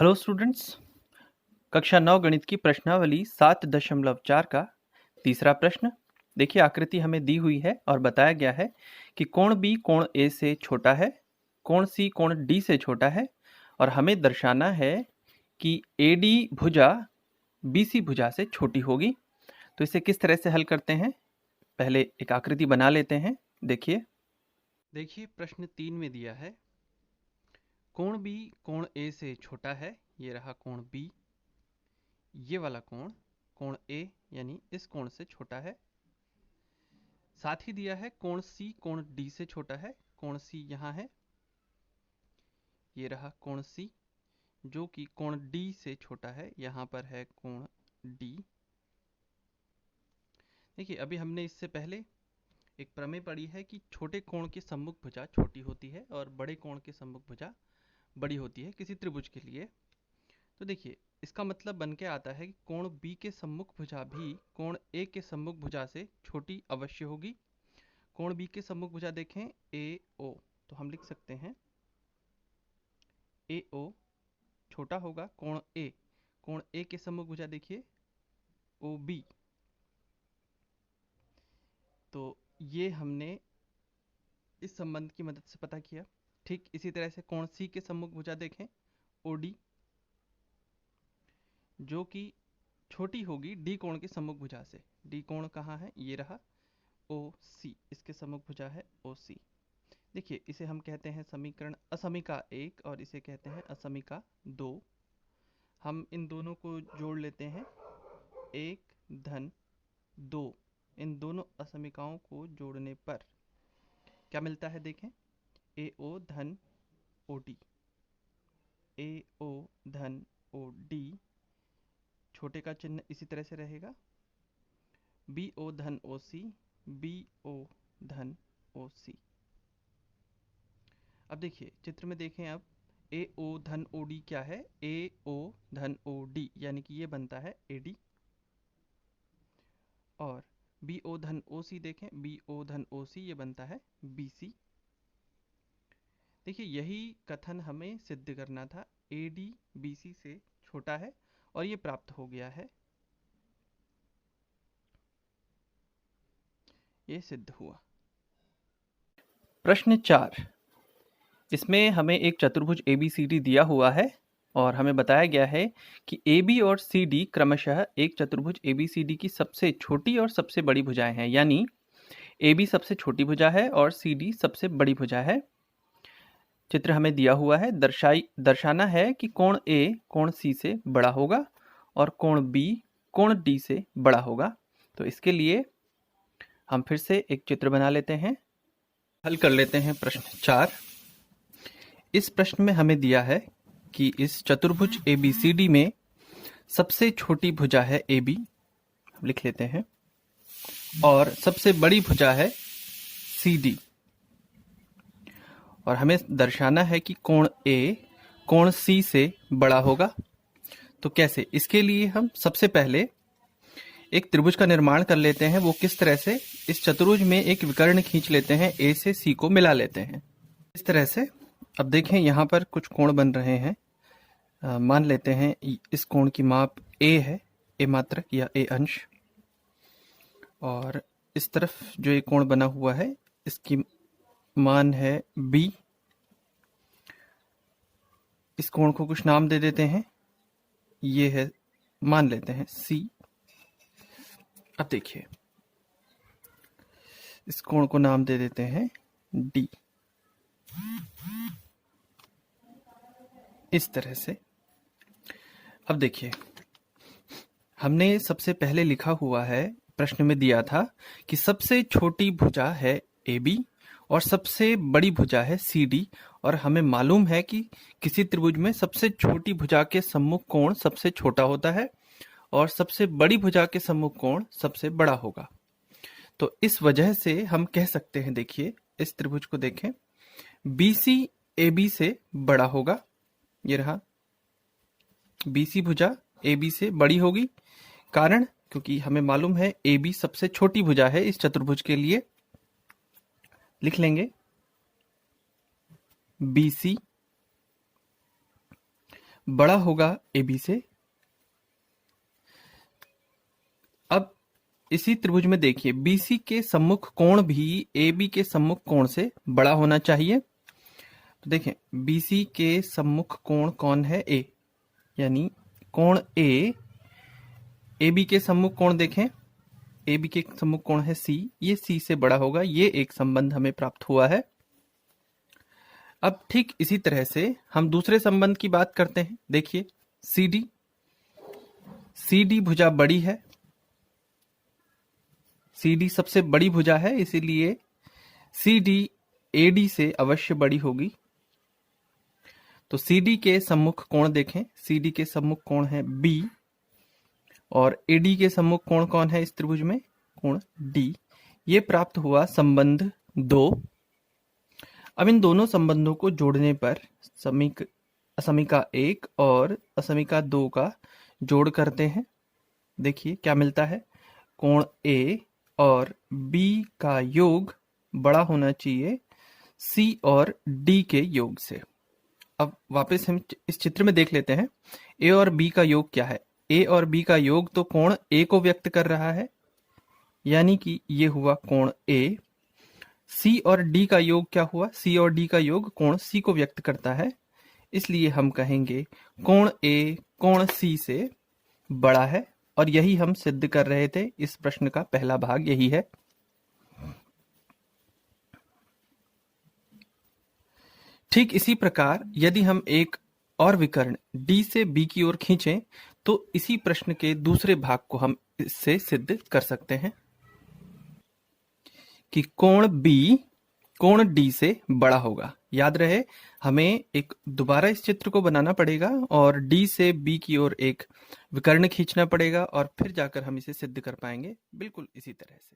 Hello students. कक्षा 9 गणित की प्रश्नावली 7.4 का तीसरा प्रश्न। देखिए, आकृति हमें दी हुई है और बताया गया है कि कोण बी कोण ए से छोटा है, कोण सी कोण डी से छोटा है और हमें दर्शाना है कि एडी भुजा बीसी भुजा से छोटी होगी। तो इसे किस तरह से हल करते हैं, पहले एक आकृति बना लेते हैं। देखिए प्रश्न 3 में दिया है कोण बी कोण ए से छोटा है, ये रहा कोण बी, ये वाला कोण कोण ए यानी इस कोण से छोटा है। साथ ही दिया है कोण सी कोण डी से छोटा है, कोण सी यहाँ है, ये रहा कोण सी जो कि कोण डी से छोटा है, यहाँ पर है कोण डी। देखिए अभी हमने इससे पहले एक प्रमेय पढ़ी है कि छोटे कोण की सम्मुख भुजा छोटी होती है और बड़े कोण की सम्मुख भुजा बड़ी होती है किसी त्रिभुज के लिए। तो देखिए इसका मतलब बन के आता है कि कोण बी के सम्मुख भुजा भी कोण ए के सम्मुख भुजा से छोटी अवश्य होगी। कोण बी के सम्मुख भुजा देखें ए ओ, तो हम लिख सकते हैं ए ओ छोटा होगा कोण ए के सम्मुख भुजा देखिए ओ बी। तो ये हमने इस संबंध की मदद से पता किया। ठीक इसी तरह से कोण सी के सम्मुख भुजा देखें ओ डी, जो कि छोटी होगी डी कोण के सम्मुख भुजा से। डी कोण कहाँ है, ये रहा ओ सी, इसके सम्मुख भुजा है ओ सी। देखिए इसे हम कहते हैं समीकरण असमिका 1 और इसे कहते हैं असमिका 2। हम इन दोनों को जोड़ लेते हैं, 1 धन 2, इन दोनों असमिकाओं को जोड़ने पर क्या मिलता है देखें, ए ओ धन ओ डी, ए ओ धन ओ डी, छोटे का चिन्ह इसी तरह से रहेगा, बी ओ धन ओ सी, बी ओ धन ओ सी। अब देखिए चित्र में देखें, अब ए ओ धन ओ डी क्या है, ए ओ धन ओ डी यानी कि ये बनता है ए डी। और बी ओ धन ओ सी देखें, बी ओ धन ओ सी ये बनता है बी सी। देखिए यही कथन हमें सिद्ध करना था, ए डी बी सी से छोटा है और ये प्राप्त हो गया है, ये सिद्ध हुआ। प्रश्न 4, इसमें हमें एक चतुर्भुज ABCD दिया हुआ है और हमें बताया गया है कि AB और CD क्रमशः एक चतुर्भुज ABCD की सबसे छोटी और सबसे बड़ी भुजाएं हैं, यानी AB सबसे छोटी भुजा है और CD सबसे बड़ी भुजा है। चित्र हमें दिया हुआ है, दर्शाना है कि कोण A कोण C से बड़ा होगा और कोण B कोण D से बड़ा होगा। तो इसके लिए हम फिर से एक चित्र बना लेते हैं, हल कर लेते हैं प्रश्न 4। इस प्रश्न में हमें दिया है कि इस चतुर्भुज ABCD में सबसे छोटी भुजा है AB, लिख लेते हैं, और सबसे बड़ी भुजा है CD। और हमें दर्शाना है कि कोण A कोण C से बड़ा होगा। तो कैसे, इसके लिए हम सबसे पहले एक त्रिभुज का निर्माण कर लेते हैं। वो किस तरह से, इस चतुर्भुज में एक विकर्ण खींच लेते हैं, A से C को मिला लेते हैं इस तरह से। अब देखें यहाँ पर कुछ कोण बन रहे हैं, मान लेते हैं इस कोण की माप A है, A मात्रक या A अंश, और इस तरफ जो एक कोण बना हुआ है इसकी मान है B। इस कोण को कुछ नाम दे देते हैं, ये है, मान लेते हैं C। अब देखिए इस कोण को नाम दे देते हैं D, इस तरह से। अब देखिए हमने सबसे पहले लिखा हुआ है, प्रश्न में दिया था कि सबसे छोटी भुजा है AB और सबसे बड़ी भुजा है CD, और हमें मालूम है कि किसी त्रिभुज में सबसे छोटी भुजा के सम्मुख कोण सबसे छोटा होता है और सबसे बड़ी भुजा के सम्मुख कोण सबसे बड़ा होगा। तो इस वजह से हम कह सकते हैं, देखिए इस त्रिभुज को देखें, BC AB से बड़ा होगा, ये रहा BC भुजा AB से बड़ी होगी। कारण, क्योंकि हमें मालूम है AB सबसे छोटी भुजा है इस चतुर्भुज के लिए। लिख लेंगे BC बड़ा होगा AB से। अब इसी त्रिभुज में देखिए BC के सम्मुख कोण भी AB के सम्मुख कोण से बड़ा होना चाहिए। तो देखें BC के सम्मुख कोण कौन है? A, यानी कोण A AB के सम्मुख कोण देखें, AB के सम्मुख कोण है C, ये C से बड़ा होगा। ये एक संबंध हमें प्राप्त हुआ है। अब ठीक इसी तरह से हम दूसरे संबंध की बात करते हैं। देखिए CD भुजा बड़ी है, CD सबसे बड़ी भुजा है, इसीलिए CD AD से अवश्य बड़ी होगी। तो CD के सम्मुख कोण देखें, CD के सम्मुख कोण है B और AD के सम्मुख कोण कौन है इस त्रिभुज में? कोण D। ये प्राप्त हुआ संबंध 2। अब इन दोनों संबंधों को जोड़ने पर असमिका 1 और असमिका 2 का जोड़ करते हैं। देखिए क्या मिलता है? कोण A और B का योग बड़ा होना चाहिए C और D के योग से। अब वापस हम इस चित्र में देख लेते हैं। A और B का योग क्या है? A और B का योग तो कोण A को व्यक्त कर रहा है, यानी कि ये हुआ कोण A। C और D का योग क्या हुआ? C और D का योग कोण C को व्यक्त करता है, इसलिए हम कहेंगे कोण A कोण C से बड़ा है। और यही हम सिद्ध कर रहे थे। इस प्रश्न का पहला भाग यही है। ठीक इसी प्रकार यदि हम एक और विकर्ण D से B की ओर खींचें तो इसी प्रश्न के दूसरे भाग को हम इससे सिद्ध कर सकते हैं कि कोण B कोण D से बड़ा होगा। याद रहे हमें एक दोबारा इस चित्र को बनाना पड़ेगा और D से B की ओर एक विकर्ण खींचना पड़ेगा और फिर जाकर हम इसे सिद्ध कर पाएंगे बिल्कुल इसी तरह से।